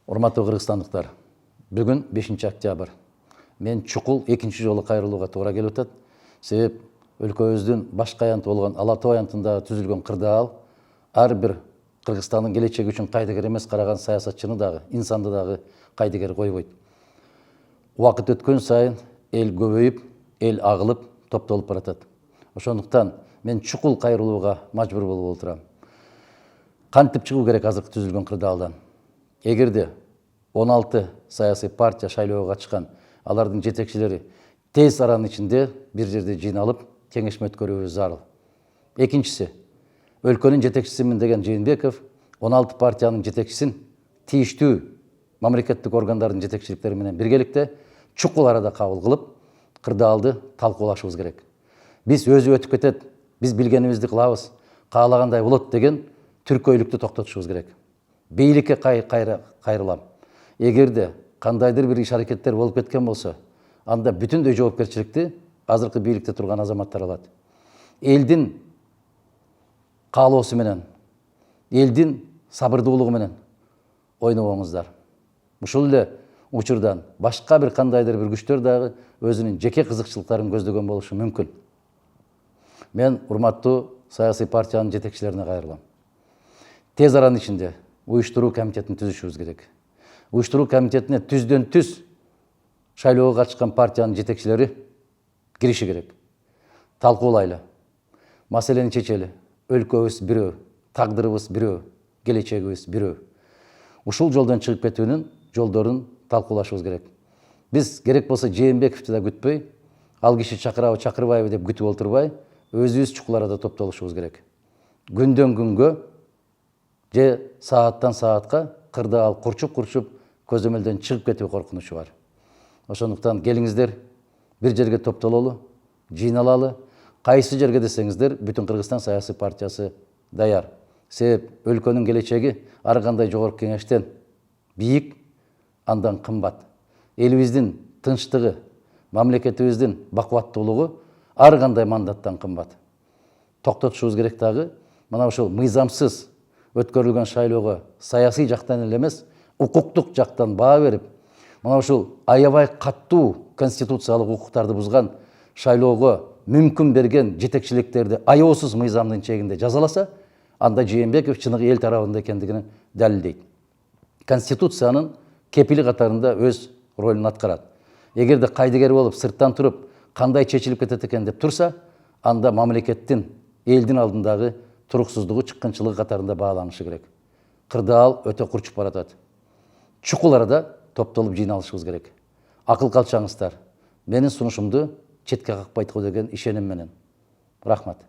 Урматтуу кыргызстандыктар, бүгүн 5 октябрь. Мен чукул экинчи жолу кайрылууга туура келип атат. Себеп өлкөбүздүн башка аянты болгон Ала Тоо аянтында түзүлгөн кырдаал ар бир Кыргызстандын келечеги үчүн кайдыгер эмес караган саясатчыны дагы, инсанды дагы кайдыгер койбойт. Убакыт өткөн сайын эл көбөйүп, эл агылып, топтолуп баратат. Ошондуктан мен чукул кайрылууга мажбур болуп отурам. Кантип чыгуу керек азыркы түзүлгөн кырдаалдан? Эгерде 16 саясий партия шайлоого чыккан, алардын жетекчилери тез аранын ичинде бир жерде жыйналып, кеңешме өткөрүүбүз зарыл. Экинчиси, өлкөнүн жетекчисимин деген Жээнбеков 16 партиянын жетекчисин тийиштүү мамлекеттик органдардын жетекчиликтери менен биргеликте чукул арада кабыл кылып, кырдаалды талкуулашыбыз керек. Биз өзү өтүп кетет, биз билгенибизди кылабыз, каалагандай болот деген түркөйлүктү токтотушубуз керек. Бийликке кайрылам. Эгерде кандайдыр бир иш-аракеттер болуп кеткен болсо, анда бүтүндөй жоопкерчиликти азыркы бийликте турган азаматтар алат. Элдин каалоосу менен, элдин сабырдуулугу менен ойнобоңуздар. Ушул эле учурдан башка бир кандайдыр бир күчтөр дагы өзүнүн жеке кызыкчылыктарын көздөгөн болушу мүмкүн. Мен урматтуу саясий партиянын жетекчилерине кайрылам. Тез аранын ичинде уюштуруу комитетин түзүшүбүз керек. Уюштуруу комитетине түздөн түз шайлоого катышкан партиянын жетекчилери кириши керек. Талкуулайлы. Маселени чечели. Өлкөбүз бирөө, тагдырыбыз бирөө, келечегибиз бирөө. Ушул жолдон чыгып кетүүнүн жолдорун талкуулашыбыз керек. Биз керек болсо Жээнбековду да күтпөй, ал киши чакырабы, чакырбайбы деп күтүп отурбай, өзүбүз чукул арада топтолушубуз керек. Күндөн күнгө же сааттан саатка кырдаал курчуп көзөмөлдөн чыгып кетүү коркунучу бар. Ошондуктан келиңиздер, бир жерге топтололу, жыйналалы. Кайсы жерге десеңиздер, бүтүн Кыргызстан саясий партиясы даяр. Себеп өлкөнүн келечеги ар кандай жогорку кеңештен бийик, андан кымбат. Элибиздин тынчтыгы, мамлекетибиздин бакубаттуулугу ар кандай мандаттан кымбат. Токтотушубуз керек дагы, мына ушул мыйзамсыз өткөрүлгөн шайлоого саясий жактан эле эмес, укуктук жактан баа берип, мына ушул аябай каттуу конституциялык укуктарды бузган шайлоого мүмкүн берген жетекчиликтерди аяосуз мыйзамдын чегинде жазаласа, анда Жээнбеков чыныгы эл тарабында экендигин далилдейт. Конституциянын кепили катарында өз ролун аткарат. Эгерде кайдыгер болуп, сырттан туруп, кандай чечилип кетет экен деп турса, анда мамлекеттин, элдин алдындагы туруксуздугу, чыккынчылыгы катарында бааланышы керек. Кырдаал өтө курчуп баратат. Чукул арада топтолуп жыйналышыбыз керек. Акыл калчаңыздар. Менин сунушумду четке какпайт го деген ишеним менен. Рахмат.